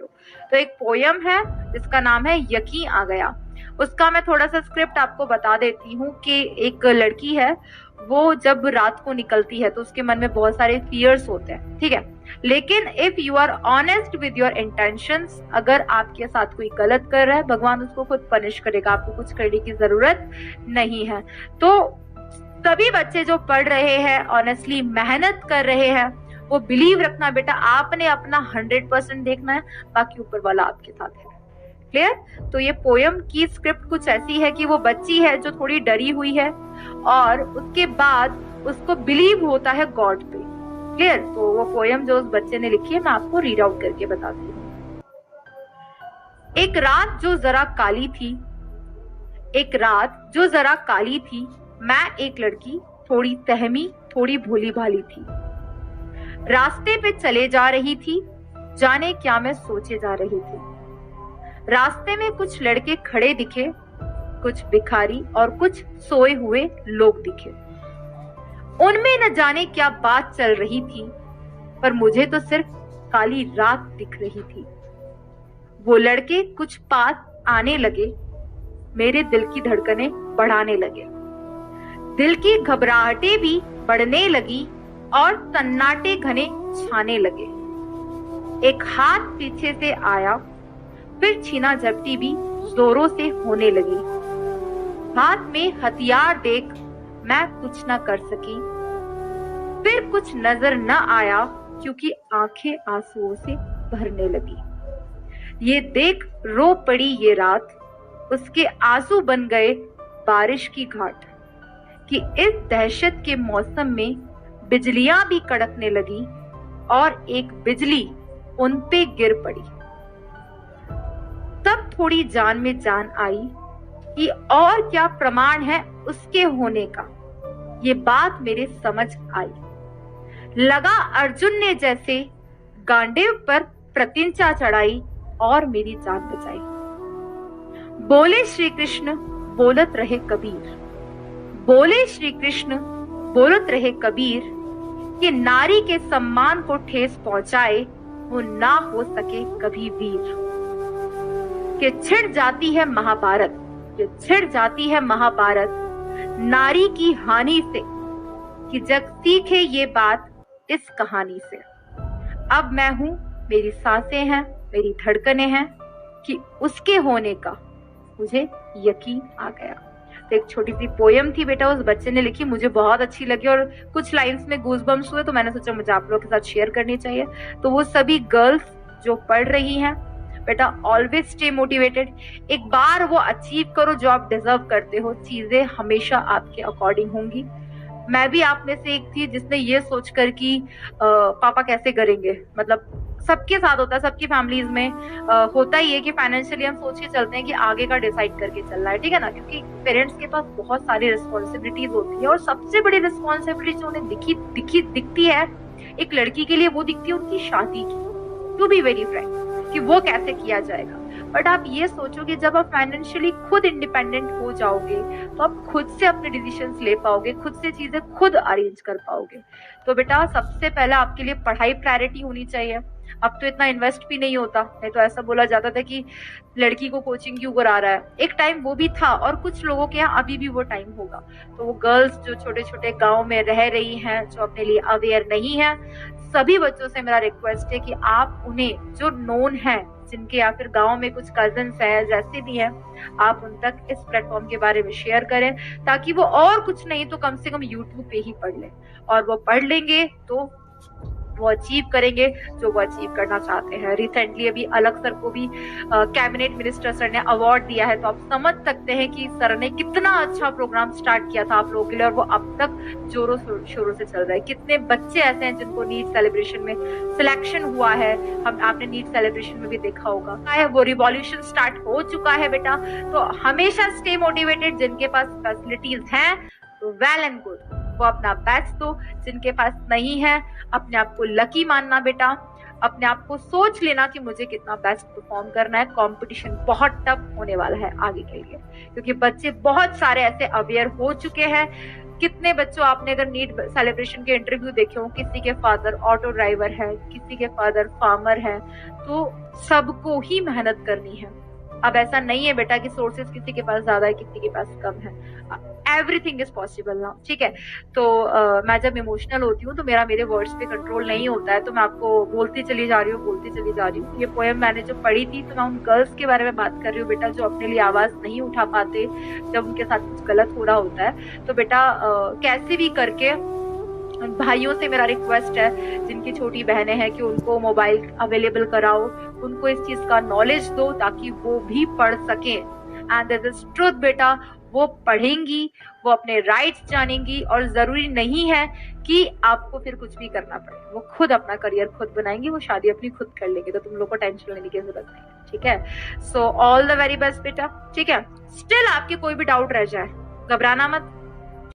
तो एक पोयम है जिसका नाम है यकीन आ गया। उसका मैं थोड़ा सा स्क्रिप्ट आपको बता देती हूँ कि एक लड़की है, वो जब रात को निकलती है तो उसके मन में बहुत सारे फियर्स होते हैं, ठीक है, लेकिन if you are honest with your intentions, अगर आपके साथ कोई गलत कर रहा है, भगवान उसको खुद पनिश करेगा, आपको कुछ करने की जरूरत नहीं है। तो सभी बच्चे जो पढ़ रहे हैं, ऑनेस्टली मेहनत कर रहे हैं, वो बिलीव रखना बेटा, आपने अपना 100% देखना है, बाकी ऊपर वाला आपके साथ है। क्लियर? तो ये पोयम की स्क्रिप्ट कुछ ऐसी है कि वो बच्ची है जो थोड़ी डरी हुई है और उसके बाद उसको बिलीव होता है गॉड पे। क्लियर? तो वो पोयम जो उस बच्चे ने लिखी है मैं आपको रीड आउट करके बताती हूँ। एक रात जो जरा काली थी, एक रात जो जरा काली थी, मैं एक लड़की थोड़ी सहमी, थोड़ी भोली भाली थी। रास्ते पे चले जा रही थी, जाने क्या मैं सोचे जा रही थी। रास्ते में कुछ लड़के खड़े दिखे, कुछ भिखारी और कुछ सोए हुए लोग दिखे। उनमें न जाने क्या बात चल रही थी, पर मुझे तो सिर्फ काली रात दिख रही थी। वो लड़के कुछ पास आने लगे, मेरे दिल की धड़कनें बढ़ाने लगे। दिल की घबराहटें भी बढ़ने लगी और सन्नाटे घने छाने लगे। एक हाथ पीछे से आया, फिर छीना झपटी भी जोरों से होने लगी। हाथ में हथियार देख मैं कुछ न कर सकी, फिर कुछ नजर न आया क्योंकि आंखें आंसुओं से भरने लगी। ये देख रो पड़ी ये रात, उसके आंसू बन गए बारिश की घाट, कि इस दहशत के मौसम में बिजलियां भी कड़कने लगी और एक बिजली उन पे गिर पड़ी। तब थोड़ी जान में जान आई कि और क्या प्रमाण है उसके होने का, ये बात मेरे समझ आई। लगा अर्जुन ने जैसे गांडीव पर प्रतिंचा चढ़ाई और मेरी जान बचाई। बोले श्री कृष्ण बोलत रहे कबीर, बोले श्री कृष्ण बोलत रहे कबीर, कि नारी के सम्मान को ठेस पहुंचाए वो ना हो सके कभी वीर। कि छिड़ जाती है महाभारत, कि छिड़ जाती है महाभारत नारी की हानि से, कि जग सीखे ये बात इस कहानी से। अब मैं हूं, मेरी सांसें हैं, मेरी धड़कनें हैं, कि उसके होने का मुझे यकीन आ गया। तो एक छोटी सी पोयम थी बेटा, उस बच्चे ने लिखी, मुझे बहुत अच्छी लगी और कुछ लाइंस में गूज़बम्स हुए, तो मैंने सोचा मुझे आप लोगों के साथ शेयर करनी चाहिए। तो वो सभी गर्ल्स जो पढ़ रही हैं बेटा, ऑलवेज स्टे मोटिवेटेड। एक बार वो अचीव करो जो आप डिजर्व करते हो, चीजें हमेशा आपके अकॉर्डिंग होंगी। मैं भी आप में से एक थी जिसने ये सोचकर कि पापा कैसे करेंगे, मतलब सबके साथ होता है, सबकी फैमिलीज में होता ही है कि फाइनेंशियली हम सोच के चलते हैं कि आगे का डिसाइड करके चलना है, ठीक है ना, क्योंकि पेरेंट्स के पास बहुत सारी रिस्पॉन्सिबिलिटीज होती है और सबसे बड़ी रिस्पॉन्सिबिलिटी जो उन्हें दिखती है एक लड़की के लिए, वो दिखती है उनकी शादी की। टू बी वेरी फ्रैंक, कि वो कैसे किया जाएगा। बट आप ये सोचो कि जब आप फाइनेंशियली खुद इंडिपेंडेंट हो जाओगे तो आप खुद से अपने डिसीजंस ले पाओगे, खुद से चीजें खुद अरेंज कर पाओगे। तो बेटा सबसे पहले आपके लिए पढ़ाई प्रायोरिटी होनी चाहिए। अब तो इतना इन्वेस्ट भी नहीं होता, नहीं तो ऐसा बोला जाता था कि लड़की को कोचिंग क्यों करा रहा है। एक टाइम वो भी था और कुछ लोगों के यहाँ अभी भी वो टाइम होगा। तो वो गर्ल्स जो छोटे छोटे गाँव में रह रही हैं, जो अपने लिए अवेयर नहीं है, सभी बच्चों से मेरा रिक्वेस्ट है कि आप उन्हें जो नोन है, जिनके या फिर गांव में कुछ कजन्स हैं, जैसे भी हैं, आप उन तक इस प्लेटफॉर्म के बारे में शेयर करें, ताकि वो और कुछ नहीं तो कम से कम यूट्यूब पे ही पढ़ लें। और वो पढ़ लेंगे तो वो अचीव करेंगे जो वो अचीव करना चाहते हैं। रिसेंटली अभी अलग सर को भी कैबिनेट मिनिस्टर सर ने अवार्ड दिया है, तो आप समझ सकते हैं कि सर ने कितना अच्छा प्रोग्राम स्टार्ट किया था आप लोगों के लिए, और वो अब तक जोरों शोरों से चल रहा है। कितने बच्चे ऐसे हैं जिनको नीट सेलिब्रेशन में सिलेक्शन हुआ है, हम आपने नीट सेलिब्रेशन में भी देखा होगा। वो रिवॉल्यूशन स्टार्ट हो चुका है बेटा। तो हमेशा स्टे मोटिवेटेड। जिनके पास फैसिलिटीज हैं तो वेल एंड गुड, वो अपना बेस्ट दो। जिनके पास नहीं है, अपने आप को लकी मानना बेटा, अपने आप को सोच लेना कि मुझे कितना बेस्ट परफॉर्म करना है। कंपटीशन बहुत टफ होने वाला है आगे के लिए, क्योंकि बच्चे बहुत सारे ऐसे अवेयर हो चुके हैं कितने बच्चों आपने अगर नीट सेलिब्रेशन के इंटरव्यू देखे हो, किसी के फादर ऑटो ड्राइवर है, किसी के फादर फार्मर है, तो सबको ही मेहनत करनी है। अब ऐसा नहीं है बेटा कि सोर्सेस किसी के पास ज्यादा है किसी के पास कम है, एवरीथिंग इज पॉसिबल नाउ, ठीक है। तो मैं जब इमोशनल होती हूँ तो मेरे वर्ड्स पे कंट्रोल नहीं होता है, तो मैं आपको बोलती चली जा रही हूँ। ये पोएम मैंने जो पढ़ी थी, तो मैं उन गर्ल्स के बारे में बात कर रही हूँ बेटा, जो अपने लिए आवाज नहीं उठा पाते जब उनके साथ कुछ गलत हो रहा होता है। तो बेटा कैसे भी करके भाइयों से मेरा रिक्वेस्ट है, जिनकी छोटी बहनें हैं, कि उनको मोबाइल अवेलेबल कराओ, उनको इस चीज का नॉलेज दो ताकि वो भी पढ़ सके। एंड दिस इज ट्रुथ बेटा, वो पढ़ेंगी, वो अपने राइट्स जानेंगी, और जरूरी नहीं है कि आपको फिर कुछ भी करना पड़े, वो खुद अपना करियर खुद बनाएंगी, वो शादी अपनी खुद कर लेंगे, तो तुम लोग को टेंशन लेने की जरूरत नहीं है, ठीक है। So all the very best बेटा, ठीक है। स्टिल आपके कोई भी डाउट रह जाए, घबराना मत,